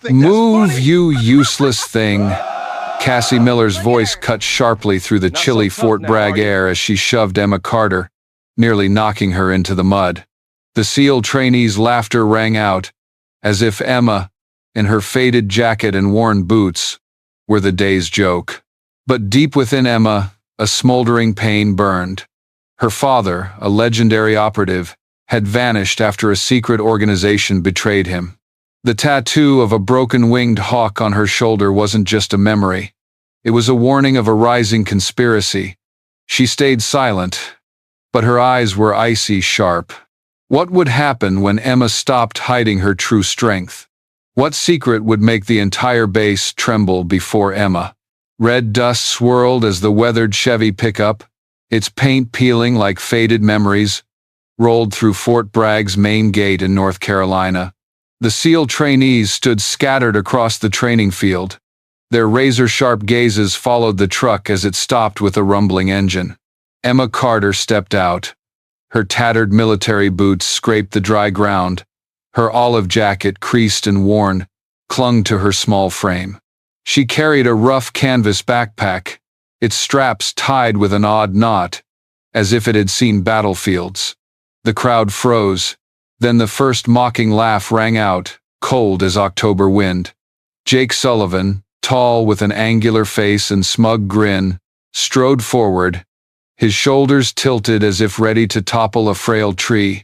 Move, you useless thing. Cassie Miller's voice cut sharply through the chilly Fort Bragg air as she shoved Emma Carter, nearly knocking her into the mud. The SEAL trainees' laughter rang out, as if Emma, in her faded jacket and worn boots, were the day's joke. But deep within Emma, a smoldering pain burned. Her father, a legendary operative, had vanished after a secret organization betrayed him. The tattoo of a broken-winged hawk on her shoulder wasn't just a memory. It was a warning of a rising conspiracy. She stayed silent, but her eyes were icy sharp. What would happen when Emma stopped hiding her true strength? What secret would make the entire base tremble before Emma? Red dust swirled as the weathered Chevy pickup, its paint peeling like faded memories, rolled through Fort Bragg's main gate in North Carolina. The SEAL trainees stood scattered across the training field. Their razor-sharp gazes followed the truck as it stopped with a rumbling engine. Emma Carter stepped out. Her tattered military boots scraped the dry ground. Her olive jacket, creased and worn, clung to her small frame. She carried a rough canvas backpack, its straps tied with an odd knot, as if it had seen battlefields. The crowd froze. Then the first mocking laugh rang out, cold as October wind. Jake Sullivan, tall with an angular face and smug grin, strode forward, his shoulders tilted as if ready to topple a frail tree.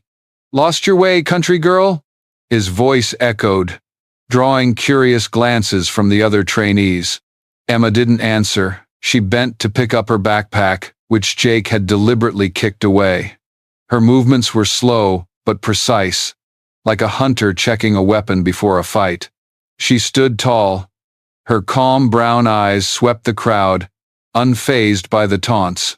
"Lost your way, country girl?" His voice echoed, drawing curious glances from the other trainees. Emma didn't answer. She bent to pick up her backpack, which Jake had deliberately kicked away. Her movements were slow, but precise, like a hunter checking a weapon before a fight. She stood tall. Her calm brown eyes swept the crowd, unfazed by the taunts.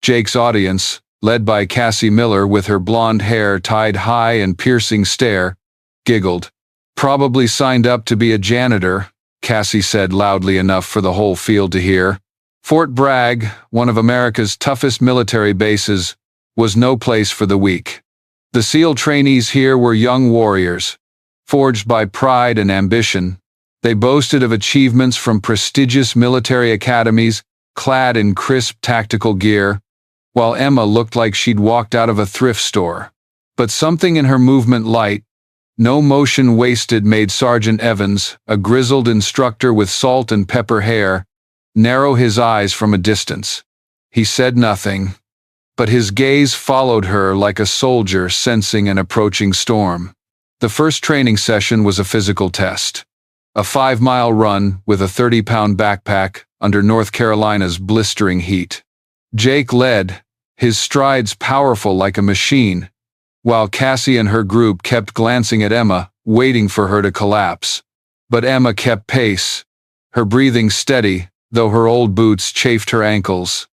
Jake's audience, led by Cassie Miller with her blonde hair tied high and piercing stare, giggled. "Probably signed up to be a janitor," Cassie said loudly enough for the whole field to hear. Fort Bragg, one of America's toughest military bases, was no place for the weak. The SEAL trainees here were young warriors, forged by pride and ambition. They boasted of achievements from prestigious military academies, clad in crisp tactical gear, while Emma looked like she'd walked out of a thrift store. But something in her movement light, no motion wasted, made Sergeant Evans, a grizzled instructor with salt and pepper hair, narrow his eyes from a distance. He said nothing, but his gaze followed her like a soldier sensing an approaching storm. The first training session was a physical test. A 5-mile run with a 30-pound backpack under North Carolina's blistering heat. Jake led, his strides powerful like a machine, while Cassie and her group kept glancing at Emma, waiting for her to collapse. But Emma kept pace, her breathing steady, though her old boots chafed her ankles,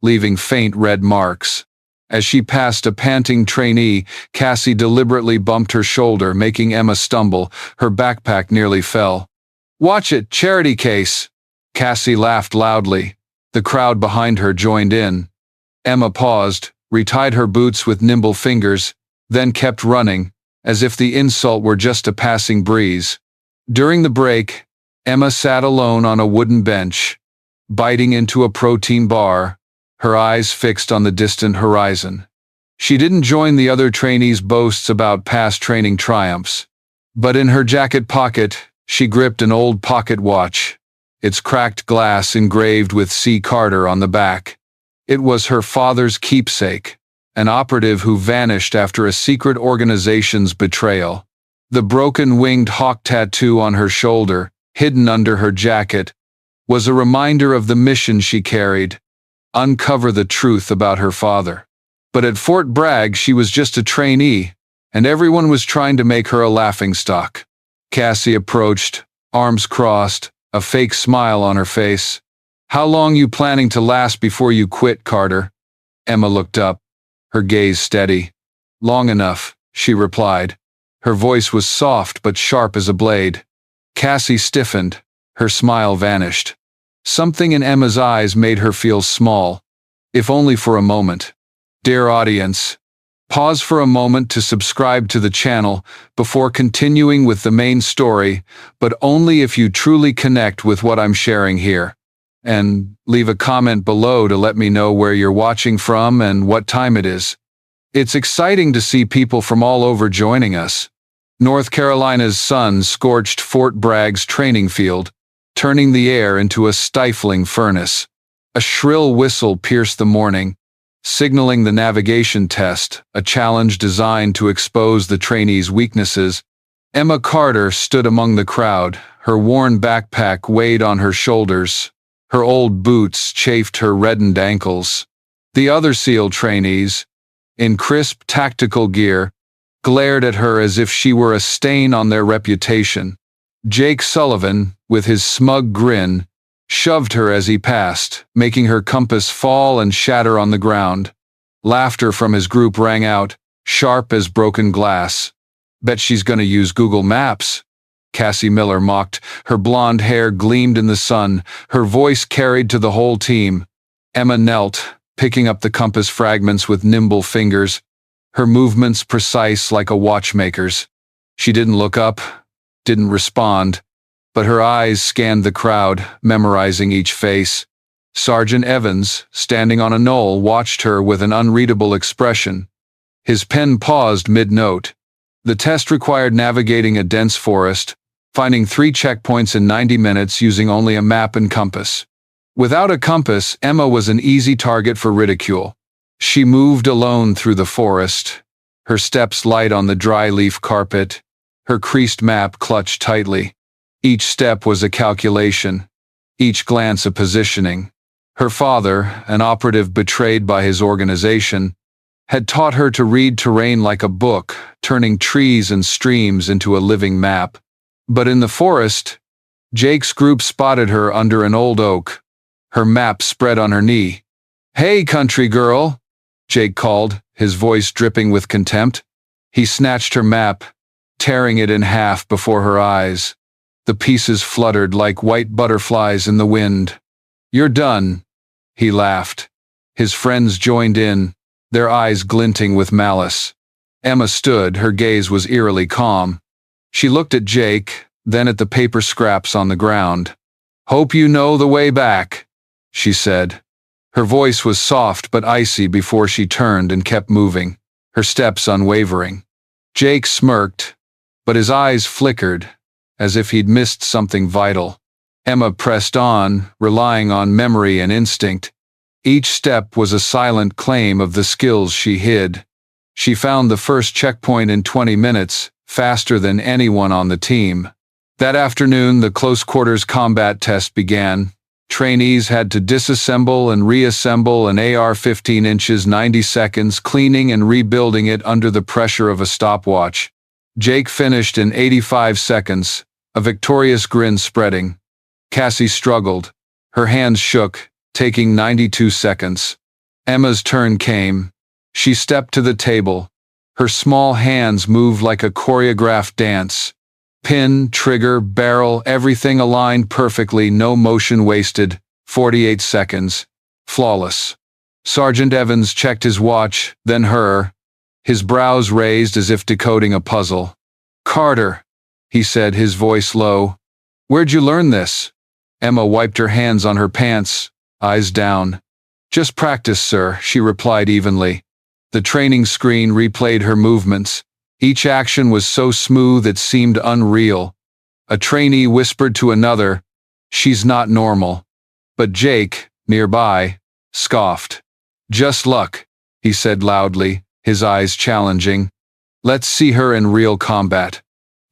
leaving faint red marks. As she passed a panting trainee, Cassie deliberately bumped her shoulder, making Emma stumble. Her backpack nearly fell. "Watch it, charity case!" Cassie laughed loudly. The crowd behind her joined in. Emma paused, retied her boots with nimble fingers, then kept running, as if the insult were just a passing breeze. During the break, Emma sat alone on a wooden bench, biting into a protein bar, her eyes fixed on the distant horizon. She didn't join the other trainees' boasts about past training triumphs, but in her jacket pocket, she gripped an old pocket watch, its cracked glass engraved with C. Carter on the back. It was her father's keepsake, an operative who vanished after a secret organization's betrayal. The broken-winged hawk tattoo on her shoulder, hidden under her jacket, was a reminder of the mission she carried: uncover the truth about her father. But at Fort Bragg, she was just a trainee, and everyone was trying to make her a laughingstock. Cassie approached, arms crossed, a fake smile on her face. "How long you planning to last before you quit, Carter?" Emma looked up, her gaze steady. "Long enough," she replied. Her voice was soft but sharp as a blade. Cassie stiffened, her smile vanished. Something in Emma's eyes made her feel small, if only for a moment. "Dear audience," Pause for a moment to subscribe to the channel before continuing with the main story, but only if you truly connect with what I'm sharing here. And leave a comment below to let me know where you're watching from and what time it is. It's exciting to see people from all over joining us. North Carolina's sun scorched Fort Bragg's training field, turning the air into a stifling furnace. A shrill whistle pierced the morning, signaling the navigation test, a challenge designed to expose the trainees' weaknesses. Emma Carter stood among the crowd, her worn backpack weighed on her shoulders. Her old boots chafed her reddened ankles. The other SEAL trainees, in crisp tactical gear, glared at her as if she were a stain on their reputation. Jake Sullivan, with his smug grin, shoved her as he passed, making her compass fall and shatter on the ground. Laughter from his group rang out, sharp as broken glass. "Bet she's gonna use Google Maps," Cassie Miller mocked. Her blonde hair gleamed in the sun, her voice carried to the whole team. Emma knelt, picking up the compass fragments with nimble fingers, her movements precise like a watchmaker's. She didn't look up, didn't respond, but her eyes scanned the crowd, memorizing each face. Sergeant Evans, standing on a knoll, watched her with an unreadable expression. His pen paused mid-note. The test required navigating a dense forest, finding 3 checkpoints in 90 minutes using only a map and compass. Without a compass, Emma was an easy target for ridicule. She moved alone through the forest, her steps light on the dry leaf carpet, her creased map clutched tightly. Each step was a calculation, each glance a positioning. Her father, an operative betrayed by his organization, had taught her to read terrain like a book, turning trees and streams into a living map. But in the forest, Jake's group spotted her under an old oak, her map spread on her knee. "Hey, country girl," Jake called, his voice dripping with contempt. He snatched her map, tearing it in half before her eyes. The pieces fluttered like white butterflies in the wind. "You're done," he laughed. His friends joined in, their eyes glinting with malice. Emma stood, her gaze was eerily calm. She looked at Jake, then at the paper scraps on the ground. "Hope you know the way back," she said. Her voice was soft but icy before she turned and kept moving, her steps unwavering. Jake smirked, but his eyes flickered, as if he'd missed something vital. Emma pressed on, relying on memory and instinct. Each step was a silent claim of the skills she hid. She found the first checkpoint in 20 minutes, faster than anyone on the team. That afternoon, the close-quarters combat test began. Trainees had to disassemble and reassemble an AR-15 inches 90 seconds, cleaning and rebuilding it under the pressure of a stopwatch. Jake finished in 85 seconds, a victorious grin spreading. Cassie struggled. Her hands shook, taking 92 seconds. Emma's turn came. She stepped to the table. Her small hands moved like a choreographed dance. Pin, trigger, barrel, everything aligned perfectly, no motion wasted. 48 seconds. Flawless. Sergeant Evans checked his watch, then her, his brows raised as if decoding a puzzle. "Carter," he said, his voice low. "Where'd you learn this?" Emma wiped her hands on her pants, eyes down. "Just practice, sir," she replied evenly. The training screen replayed her movements. Each action was so smooth it seemed unreal. A trainee whispered to another, "She's not normal." But Jake, nearby, scoffed. "Just luck," he said loudly, his eyes challenging. "Let's see her in real combat."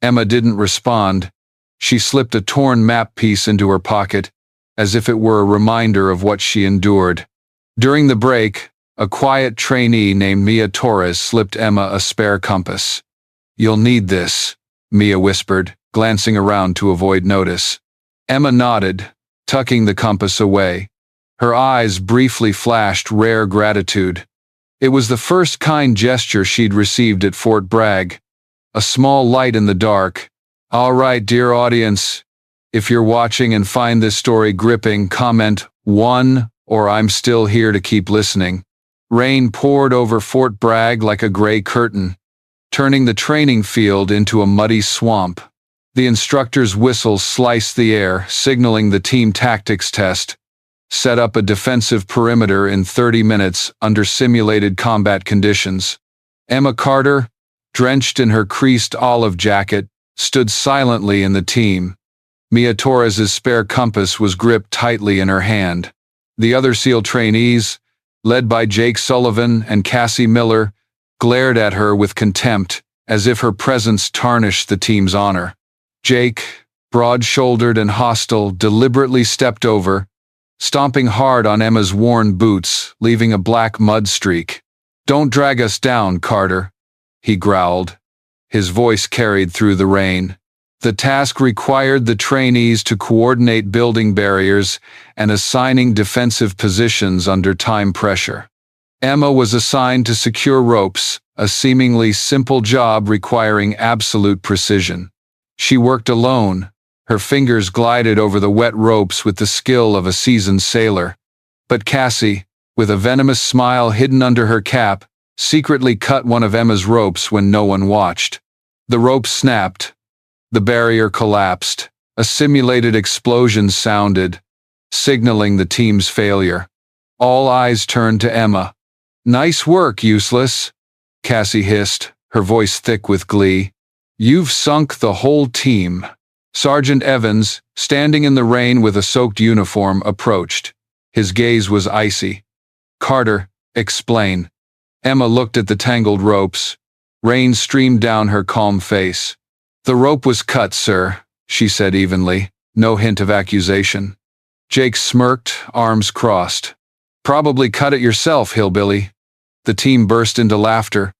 Emma didn't respond. She slipped a torn map piece into her pocket, as if it were a reminder of what she endured. During the break, a quiet trainee named Mia Torres slipped Emma a spare compass. "You'll need this," Mia whispered, glancing around to avoid notice. Emma nodded, tucking the compass away. Her eyes briefly flashed rare gratitude. It was the first kind gesture she'd received at Fort Bragg. A small light in the dark. All right, dear audience, if you're watching and find this story gripping, comment 1 or "I'm still here to keep listening." Rain poured over Fort Bragg like a gray curtain, turning the training field into a muddy swamp. The instructor's whistle sliced the air, signaling the team tactics test. Set up a defensive perimeter in 30 minutes under simulated combat conditions. Emma Carter, drenched in her creased olive jacket, stood silently in the team. Mia Torres's spare compass was gripped tightly in her hand. The other SEAL trainees, led by Jake Sullivan and Cassie Miller, glared at her with contempt, as if her presence tarnished the team's honor. Jake, broad-shouldered and hostile, deliberately stepped over, stomping hard on Emma's worn boots, leaving a black mud streak. "Don't drag us down, Carter," he growled. His voice carried through the rain. The task required the trainees to coordinate building barriers and assigning defensive positions under time pressure. Emma was assigned to secure ropes, a seemingly simple job requiring absolute precision. She worked alone. Her fingers glided over the wet ropes with the skill of a seasoned sailor. But Cassie, with a venomous smile hidden under her cap, secretly cut one of Emma's ropes when no one watched. The rope snapped. The barrier collapsed. A simulated explosion sounded, signaling the team's failure. All eyes turned to Emma. "Nice work, useless," Cassie hissed, her voice thick with glee. "You've sunk the whole team." Sergeant Evans, standing in the rain with a soaked uniform, approached. His gaze was icy. "Carter, explain." Emma looked at the tangled ropes. Rain streamed down her calm face. "The rope was cut, sir," she said evenly, no hint of accusation. Jake smirked, arms crossed. "Probably cut it yourself, hillbilly." The team burst into laughter.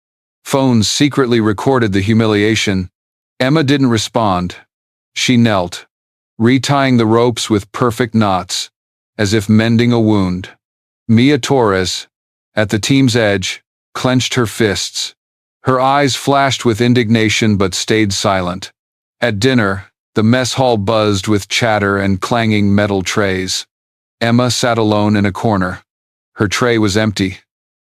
Phones secretly recorded the humiliation. Emma didn't respond. She knelt, retying the ropes with perfect knots, as if mending a wound. Mia Torres, at the team's edge, clenched her fists. Her eyes flashed with indignation but stayed silent. At dinner, the mess hall buzzed with chatter and clanging metal trays. Emma sat alone in a corner. Her tray was empty,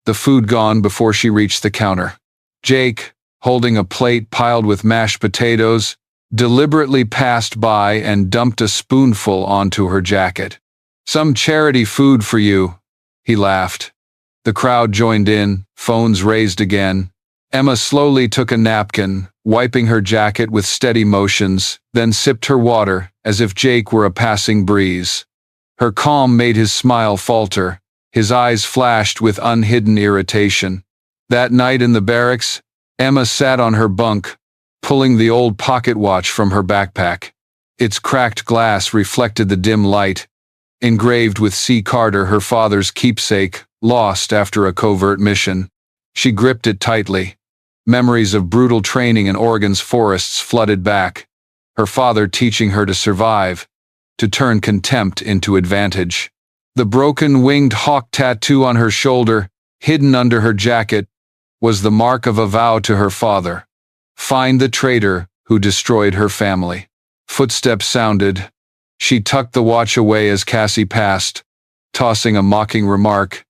the food gone before she reached the counter. Jake, holding a plate piled with mashed potatoes, deliberately passed by and dumped a spoonful onto her jacket. "Some charity food for you," he laughed. The crowd joined in, phones raised again. Emma slowly took a napkin, wiping her jacket with steady motions, then sipped her water as if Jake were a passing breeze. Her calm made his smile falter. His eyes flashed with unhidden irritation. That night in the barracks, Emma sat on her bunk, pulling the old pocket watch from her backpack. Its cracked glass reflected the dim light, engraved with C. Carter, her father's keepsake, lost after a covert mission. She gripped it tightly. Memories of brutal training in Oregon's forests flooded back, her father teaching her to survive, to turn contempt into advantage. The broken winged hawk tattoo on her shoulder, hidden under her jacket, was the mark of a vow to her father. Find the traitor who destroyed her family. Footsteps sounded. She tucked the watch away as Cassie passed, tossing a mocking remark.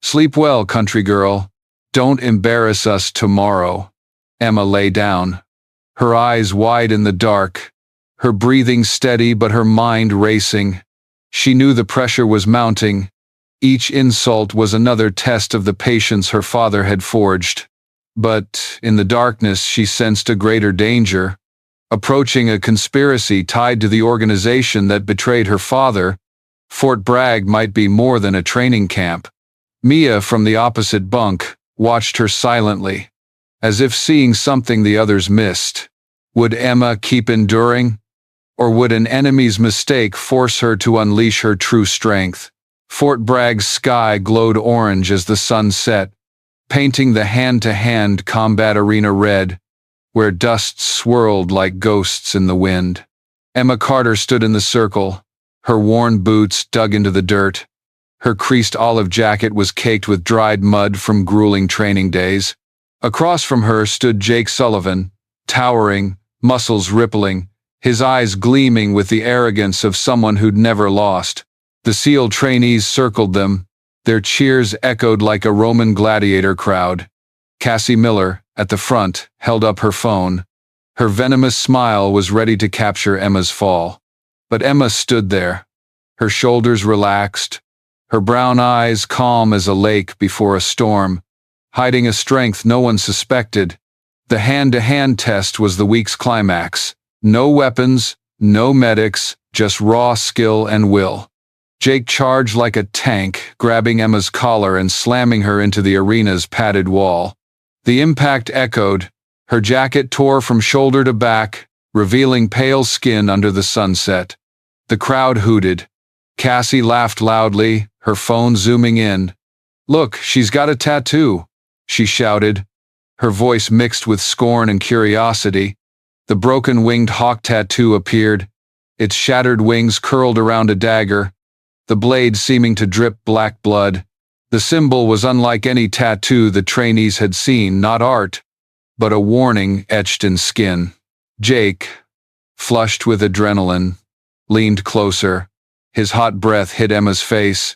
"Sleep well, country girl. Don't embarrass us tomorrow." Emma lay down, her eyes wide in the dark, her breathing steady but her mind racing. She knew the pressure was mounting. Each insult was another test of the patience her father had forged. But in the darkness she sensed a greater danger. Approaching a conspiracy tied to the organization that betrayed her father, Fort Bragg might be more than a training camp. Mia, from the opposite bunk, watched her silently, as if seeing something the others missed. Would Emma keep enduring? Or would an enemy's mistake force her to unleash her true strength? Fort Bragg's sky glowed orange as the sun set, painting the hand-to-hand combat arena red, where dust swirled like ghosts in the wind. Emma Carter stood in the circle, her worn boots dug into the dirt. Her creased olive jacket was caked with dried mud from grueling training days. Across from her stood Jake Sullivan, towering, muscles rippling, his eyes gleaming with the arrogance of someone who'd never lost. The SEAL trainees circled them, Their cheers echoed like a Roman gladiator crowd. Cassie Miller, at the front, held up her phone. Her venomous smile was ready to capture Emma's fall. But Emma stood there, her shoulders relaxed, her brown eyes calm as a lake before a storm, hiding a strength no one suspected. The hand-to-hand test was the week's climax. No weapons, no medics, just raw skill and will. Jake charged like a tank, grabbing Emma's collar and slamming her into the arena's padded wall. The impact echoed. Her jacket tore from shoulder to back, revealing pale skin under the sunset. The crowd hooted. Cassie laughed loudly, her phone zooming in. "Look, she's got a tattoo," she shouted, her voice mixed with scorn and curiosity. The broken-winged hawk tattoo appeared, its shattered wings curled around a dagger, the blade seeming to drip black blood. The symbol was unlike any tattoo the trainees had seen, not art, but a warning etched in skin. Jake, flushed with adrenaline, leaned closer. His hot breath hit Emma's face.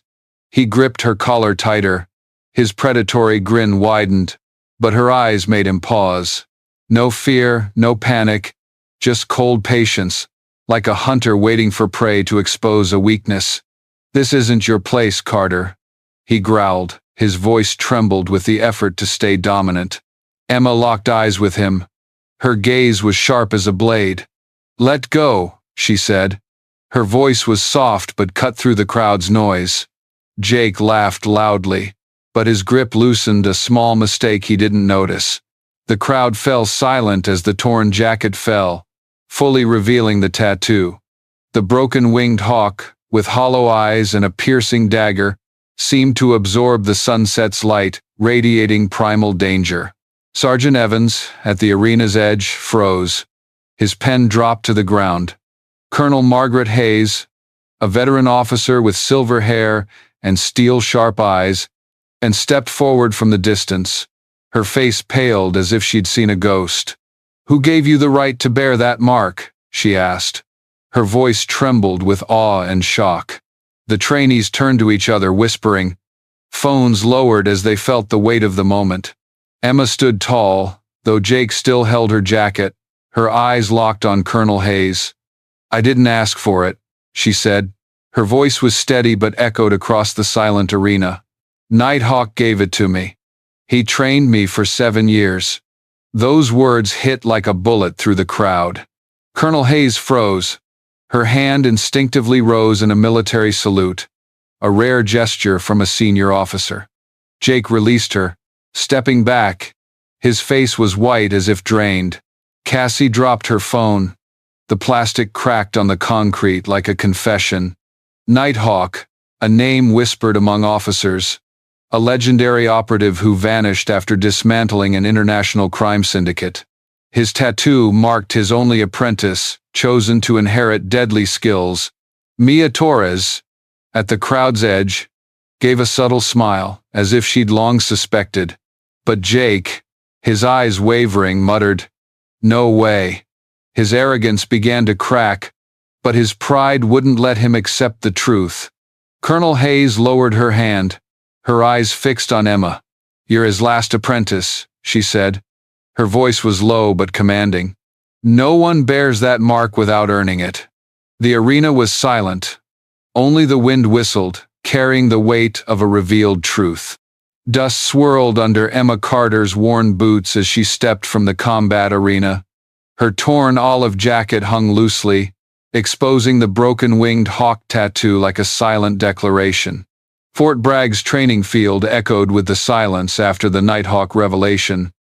He gripped her collar tighter. His predatory grin widened, but her eyes made him pause. No fear, no panic, just cold patience, like a hunter waiting for prey to expose a weakness. "This isn't your place, Carter," he growled. His voice trembled with the effort to stay dominant. Emma locked eyes with him. Her gaze was sharp as a blade. "Let go," she said. Her voice was soft but cut through the crowd's noise. Jake laughed loudly, but his grip loosened, a small mistake he didn't notice. The crowd fell silent as the torn jacket fell, fully revealing the tattoo. The broken-winged hawk, with hollow eyes and a piercing dagger, seemed to absorb the sunset's light, radiating primal danger. Sergeant Evans, at the arena's edge, froze. His pen dropped to the ground. Colonel Margaret Hayes, a veteran officer with silver hair and steel-sharp eyes, and stepped forward from the distance. Her face paled as if she'd seen a ghost. "Who gave you the right to bear that mark?" she asked. Her voice trembled with awe and shock. The trainees turned to each other, whispering. Phones lowered as they felt the weight of the moment. Emma stood tall, though Jake still held her jacket, her eyes locked on Colonel Hayes. "I didn't ask for it," she said. Her voice was steady but echoed across the silent arena. "Nighthawk gave it to me. He trained me for 7 years." Those words hit like a bullet through the crowd. Colonel Hayes froze. Her hand instinctively rose in a military salute, a rare gesture from a senior officer. Jake released her, stepping back. His face was white as if drained. Cassie dropped her phone. The plastic cracked on the concrete like a confession. Nighthawk, a name whispered among officers. A legendary operative who vanished after dismantling an international crime syndicate. His tattoo marked his only apprentice, chosen to inherit deadly skills. Mia Torres, at the crowd's edge, gave a subtle smile, as if she'd long suspected. But Jake, his eyes wavering, muttered, "No way." His arrogance began to crack, but his pride wouldn't let him accept the truth. Colonel Hayes lowered her hand, her eyes fixed on Emma. "You're his last apprentice," she said. Her voice was low but commanding. "No one bears that mark without earning it." The arena was silent. Only the wind whistled, carrying the weight of a revealed truth. Dust swirled under Emma Carter's worn boots as she stepped from the combat arena. Her torn olive jacket hung loosely, exposing the broken-winged hawk tattoo like a silent declaration. Fort Bragg's training field echoed with the silence after the Nighthawk revelation.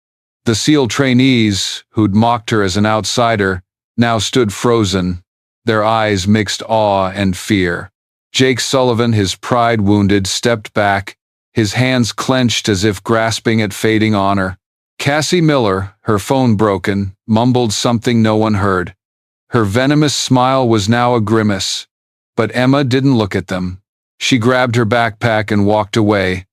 The SEAL trainees, who'd mocked her as an outsider, now stood frozen, their eyes mixed awe and fear. Jake Sullivan, his pride wounded, stepped back, his hands clenched as if grasping at fading honor. Cassie Miller, her phone broken, mumbled something no one heard. Her venomous smile was now a grimace, but Emma didn't look at them. She grabbed her backpack and walked away,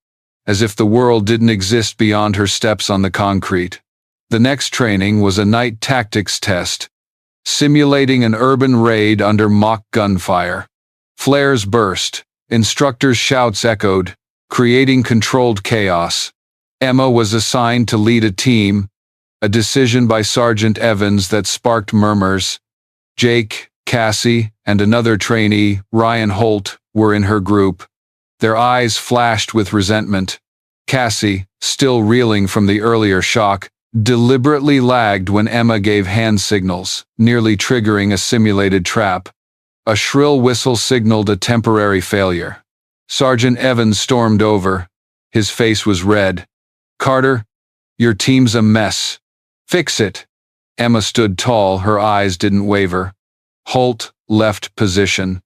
as if the world didn't exist beyond her steps on the concrete. The next training was a night tactics test, simulating an urban raid under mock gunfire. Flares burst, instructors' shouts echoed, creating controlled chaos. Emma was assigned to lead a team, a decision by Sergeant Evans that sparked murmurs. Jake, Cassie, and another trainee, Ryan Holt, were in her group. Their eyes flashed with resentment. Cassie, still reeling from the earlier shock, deliberately lagged when Emma gave hand signals, nearly triggering a simulated trap. A shrill whistle signaled a temporary failure. Sergeant Evans stormed over. His face was red. "Carter, your team's a mess. Fix it." Emma stood tall, her eyes didn't waver. Holt left position.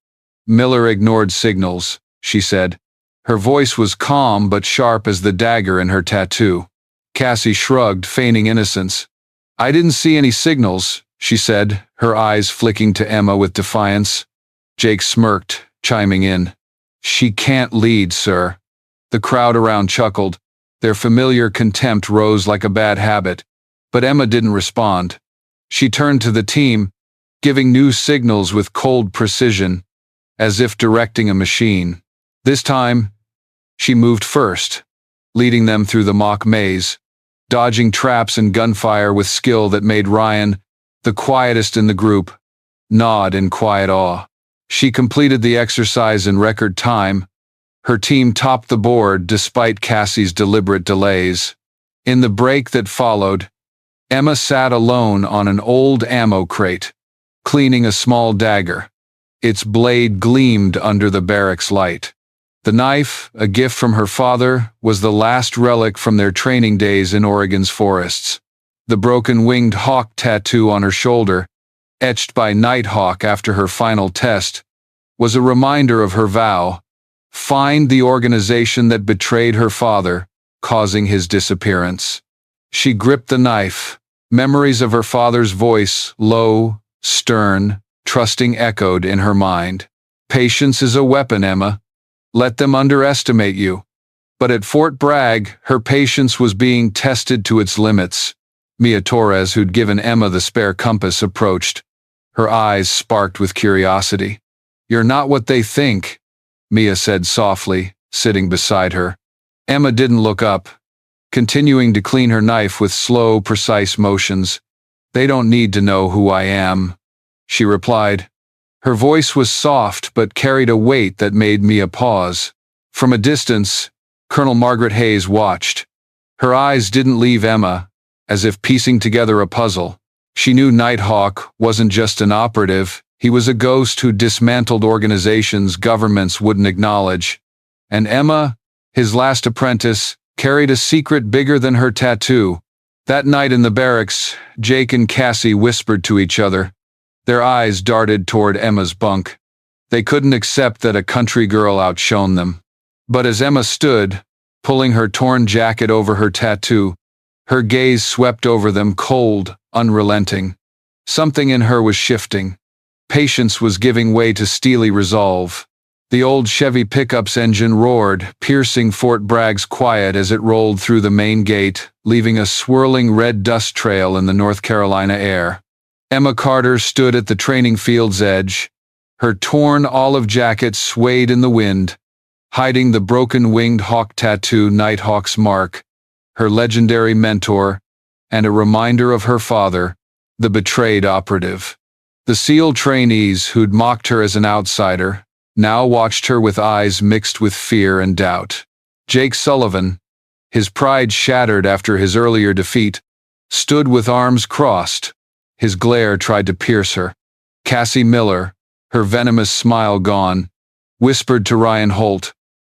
"Miller ignored signals," she said. Her voice was calm but sharp as the dagger in her tattoo. Cassie shrugged, feigning innocence. "I didn't see any signals," she said, her eyes flicking to Emma with defiance. Jake smirked, chiming in. "She can't lead, sir." The crowd around chuckled. Their familiar contempt rose like a bad habit. But Emma didn't respond. She turned to the team, giving new signals with cold precision, as if directing a machine. This time, she moved first, leading them through the mock maze, dodging traps and gunfire with skill that made Ryan, the quietest in the group, nod in quiet awe. She completed the exercise in record time. Her team topped the board despite Cassie's deliberate delays. In the break that followed, Emma sat alone on an old ammo crate, cleaning a small dagger. Its blade gleamed under the barracks light. The knife, a gift from her father, was the last relic from their training days in Oregon's forests. The broken-winged hawk tattoo on her shoulder, etched by Nighthawk after her final test, was a reminder of her vow: find the organization that betrayed her father, causing his disappearance. She gripped the knife. Memories of her father's voice, low, stern, trusting, echoed in her mind. "Patience is a weapon, Emma. Let them underestimate you." But at Fort Bragg, her patience was being tested to its limits. Mia Torres, who'd given Emma the spare compass, approached. Her eyes sparked with curiosity. "You're not what they think," Mia said softly, sitting beside her. Emma didn't look up, continuing to clean her knife with slow, precise motions. "They don't need to know who I am," she replied. Her voice was soft but carried a weight that made Mia pause. From a distance, Colonel Margaret Hayes watched. Her eyes didn't leave Emma, as if piecing together a puzzle. She knew Nighthawk wasn't just an operative, he was a ghost who dismantled organizations governments wouldn't acknowledge. And Emma, his last apprentice, carried a secret bigger than her tattoo. That night in the barracks, Jake and Cassie whispered to each other. Their eyes darted toward Emma's bunk. They couldn't accept that a country girl outshone them. But as Emma stood, pulling her torn jacket over her tattoo, her gaze swept over them, cold, unrelenting. Something in her was shifting. Patience was giving way to steely resolve. The old Chevy pickup's engine roared, piercing Fort Bragg's quiet as it rolled through the main gate, leaving a swirling red dust trail in the North Carolina air. Emma Carter stood at the training field's edge. Her torn olive jacket swayed in the wind, hiding the broken-winged hawk tattoo, Nighthawk's mark, her legendary mentor, and a reminder of her father, the betrayed operative. The SEAL trainees who'd mocked her as an outsider now watched her with eyes mixed with fear and doubt. Jake Sullivan, his pride shattered after his earlier defeat, stood with arms crossed. His glare tried to pierce her. Cassie Miller, her venomous smile gone, whispered to Ryan Holt.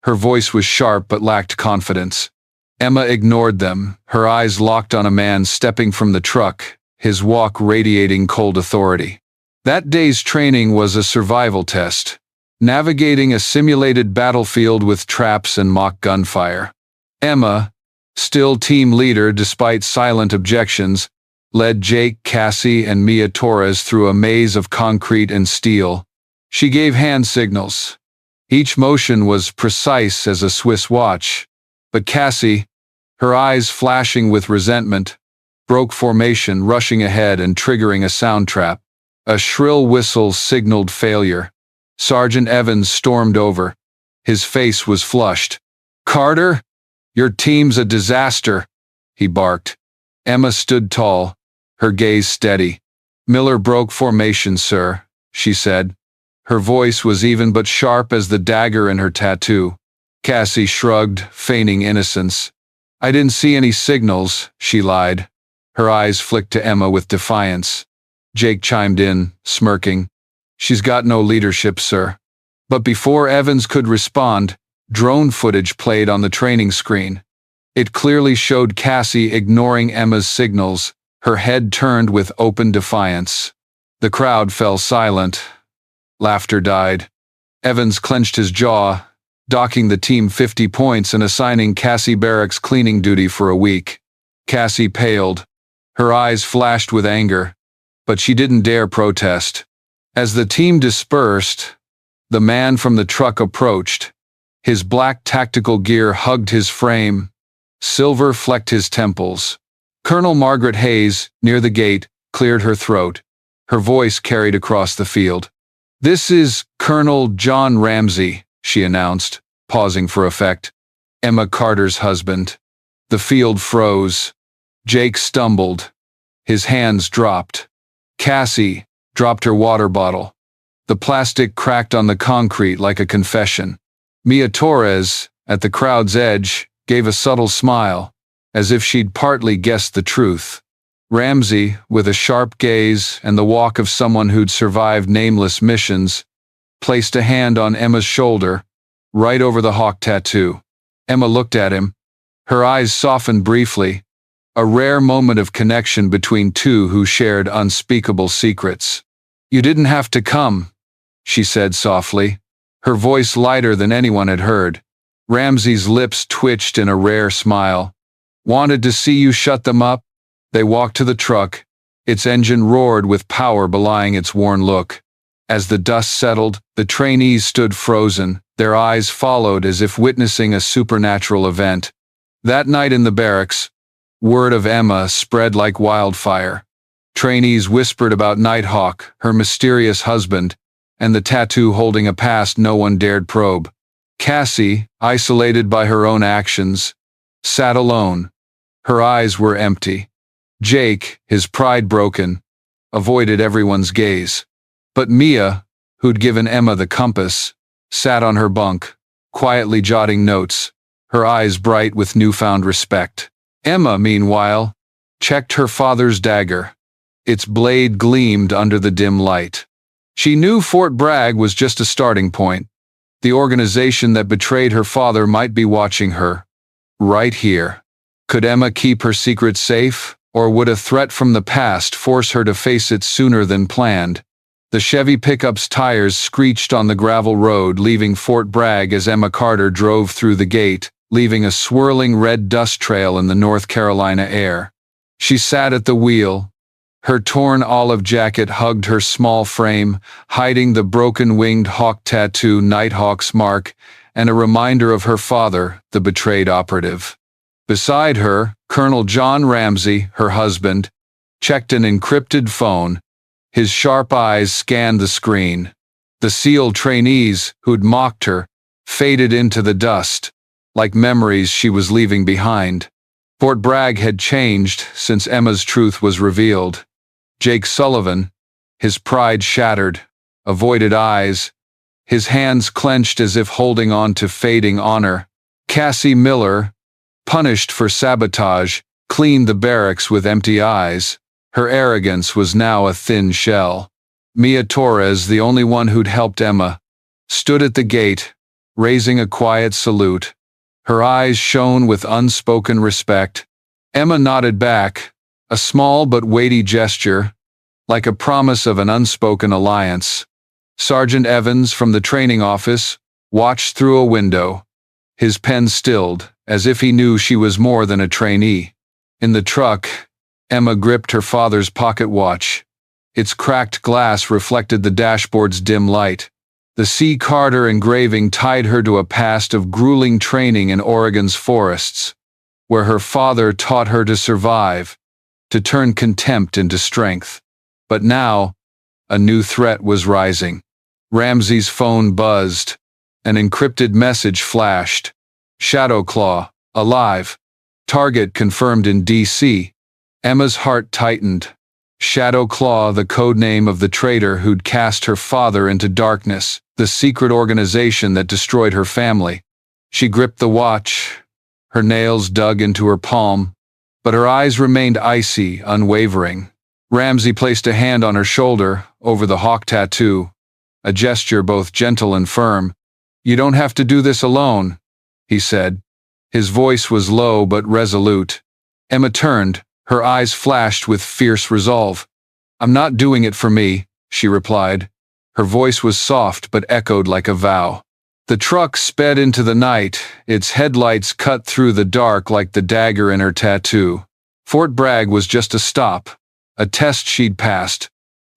Her voice was sharp but lacked confidence. Emma ignored them, her eyes locked on a man stepping from the truck, his walk radiating cold authority. That day's training was a survival test, navigating a simulated battlefield with traps and mock gunfire. Emma, still team leader despite silent objections, led Jake, Cassie, and Mia Torres through a maze of concrete and steel. She gave hand signals. Each motion was precise as a Swiss watch. But Cassie, her eyes flashing with resentment, broke formation, rushing ahead and triggering a sound trap. A shrill whistle signaled failure. Sergeant Evans stormed over. His face was flushed. "Carter, your team's a disaster," he barked. Emma stood tall, her gaze steady. "Miller broke formation, sir," she said. Her voice was even but sharp as the dagger in her tattoo. Cassie shrugged, feigning innocence. "I didn't see any signals," she lied. Her eyes flicked to Emma with defiance. Jake chimed in, smirking. "She's got no leadership, sir." But before Evans could respond, drone footage played on the training screen. It clearly showed Cassie ignoring Emma's signals, her head turned with open defiance. The crowd fell silent. Laughter died. Evans clenched his jaw, docking the team 50 points and assigning Cassie barracks cleaning duty for a week. Cassie paled. Her eyes flashed with anger, but she didn't dare protest. As the team dispersed, the man from the truck approached. His black tactical gear hugged his frame. Silver flecked his temples. Colonel Margaret Hayes, near the gate, cleared her throat. Her voice carried across the field. "This is Colonel John Ramsey," she announced, pausing for effect. "Emma Carter's husband." The field froze. Jake stumbled. His hands dropped. Cassie dropped her water bottle. The plastic cracked on the concrete like a confession. Mia Torres, at the crowd's edge, gave a subtle smile, as if she'd partly guessed the truth. Ramsey, with a sharp gaze and the walk of someone who'd survived nameless missions, placed a hand on Emma's shoulder, right over the hawk tattoo. Emma looked at him. Her eyes softened briefly, a rare moment of connection between two who shared unspeakable secrets. "You didn't have to come," she said softly, her voice lighter than anyone had heard. Ramsey's lips twitched in a rare smile. "Wanted to see you shut them up?" They walked to the truck. Its engine roared with power belying its worn look. As the dust settled, the trainees stood frozen, their eyes followed as if witnessing a supernatural event. That night in the barracks, word of Emma spread like wildfire. Trainees whispered about Nighthawk, her mysterious husband, and the tattoo holding a past no one dared probe. Cassie, isolated by her own actions, sat alone. Her eyes were empty. Jake, his pride broken, avoided everyone's gaze. But Mia, who'd given Emma the compass, sat on her bunk, quietly jotting notes, her eyes bright with newfound respect. Emma, meanwhile, checked her father's dagger. Its blade gleamed under the dim light. She knew Fort Bragg was just a starting point. The organization that betrayed her father might be watching her. Right here. Could Emma keep her secret safe, or would a threat from the past force her to face it sooner than planned? The Chevy pickup's tires screeched on the gravel road, leaving Fort Bragg as Emma Carter drove through the gate, leaving a swirling red dust trail in the North Carolina air. She sat at the wheel. Her torn olive jacket hugged her small frame, hiding the broken-winged hawk tattoo, Nighthawk's mark, and a reminder of her father, the betrayed operative. Beside her, Colonel John Ramsey, her husband, checked an encrypted phone. His sharp eyes scanned the screen. The SEAL trainees, who'd mocked her, faded into the dust, like memories she was leaving behind. Fort Bragg had changed since Emma's truth was revealed. Jake Sullivan, his pride shattered, avoided eyes, his hands clenched as if holding on to fading honor. Cassie Miller, punished for sabotage, cleaned the barracks with empty eyes. Her arrogance was now a thin shell. Mia Torres, the only one who'd helped Emma, stood at the gate, raising a quiet salute. Her eyes shone with unspoken respect. Emma nodded back, a small but weighty gesture, like a promise of an unspoken alliance. Sergeant Evans from the training office watched through a window, his pen stilled, as if he knew she was more than a trainee. In the truck, Emma gripped her father's pocket watch. Its cracked glass reflected the dashboard's dim light. The C. Carter engraving tied her to a past of grueling training in Oregon's forests, where her father taught her to survive, to turn contempt into strength. But now, a new threat was rising. Ramsey's phone buzzed. An encrypted message flashed. Shadow Claw, alive. Target confirmed in DC. Emma's heart tightened. Shadow Claw, the codename of the traitor who'd cast her father into darkness, the secret organization that destroyed her family. She gripped the watch, her nails dug into her palm, but her eyes remained icy, unwavering. Ramsey placed a hand on her shoulder, over the hawk tattoo, a gesture both gentle and firm. "You don't have to do this alone," he said. His voice was low but resolute. Emma turned, her eyes flashed with fierce resolve. "I'm not doing it for me," she replied. Her voice was soft but echoed like a vow. The truck sped into the night, its headlights cut through the dark like the dagger in her tattoo. Fort Bragg was just a stop, a test she'd passed,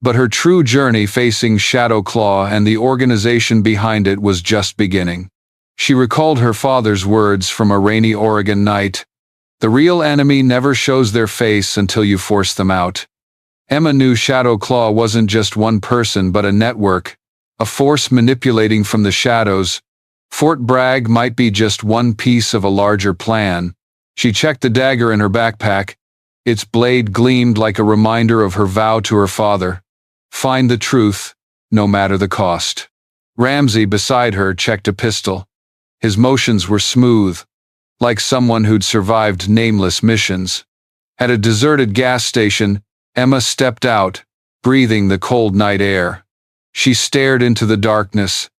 but her true journey facing Shadow Claw and the organization behind it was just beginning. She recalled her father's words from a rainy Oregon night. "The real enemy never shows their face until you force them out." Emma knew Shadow Claw wasn't just one person but a network, a force manipulating from the shadows. Fort Bragg might be just one piece of a larger plan. She checked the dagger in her backpack. Its blade gleamed like a reminder of her vow to her father. Find the truth, no matter the cost. Ramsey, beside her, checked a pistol. His motions were smooth, like someone who'd survived nameless missions. At a deserted gas station, Emma stepped out, breathing the cold night air. She stared into the darkness,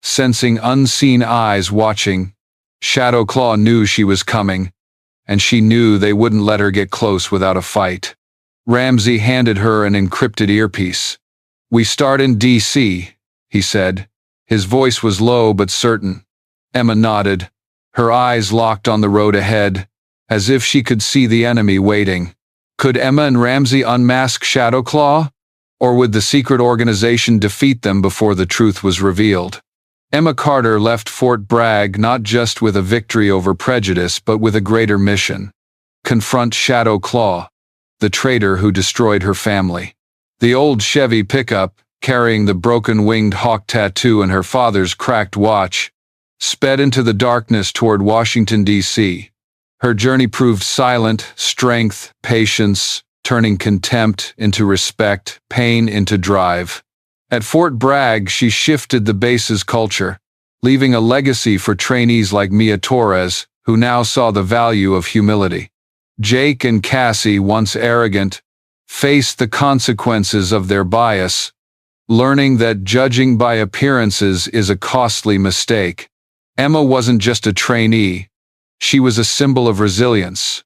sensing unseen eyes watching. Shadow Claw knew she was coming, and she knew they wouldn't let her get close without a fight. Ramsey handed her an encrypted earpiece. "We start in DC," he said. His voice was low but certain. Emma nodded, her eyes locked on the road ahead, as if she could see the enemy waiting. Could Emma and Ramsey unmask Shadow Claw? Or would the secret organization defeat them before the truth was revealed? Emma Carter left Fort Bragg not just with a victory over prejudice but with a greater mission. Confront Shadow Claw, the traitor who destroyed her family. The old Chevy pickup, carrying the broken-winged hawk tattoo and her father's cracked watch, sped into the darkness toward Washington, D.C. Her journey proved silent, strength, patience, turning contempt into respect, pain into drive. At Fort Bragg, she shifted the base's culture, leaving a legacy for trainees like Mia Torres, who now saw the value of humility. Jake and Cassie, once arrogant, faced the consequences of their bias, learning that judging by appearances is a costly mistake. Emma wasn't just a trainee. She was a symbol of resilience,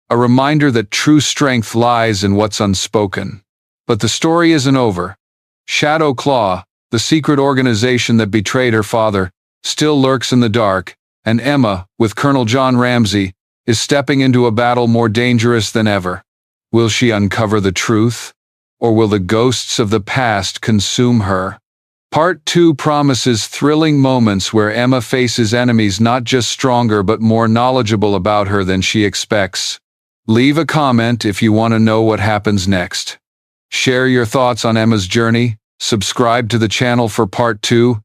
a reminder that true strength lies in what's unspoken. But the story isn't over. Shadow Claw, the secret organization that betrayed her father, still lurks in the dark, and Emma, with Colonel John Ramsey, is stepping into a battle more dangerous than ever. Will she uncover the truth, or will the ghosts of the past consume her? Part 2 promises thrilling moments where Emma faces enemies not just stronger but more knowledgeable about her than she expects. Leave a comment if you want to know what happens next. Share your thoughts on Emma's journey, subscribe to the channel for Part 2,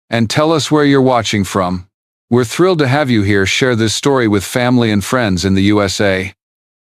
and tell us where you're watching from. We're thrilled to have you here share this story with family and friends in the USA.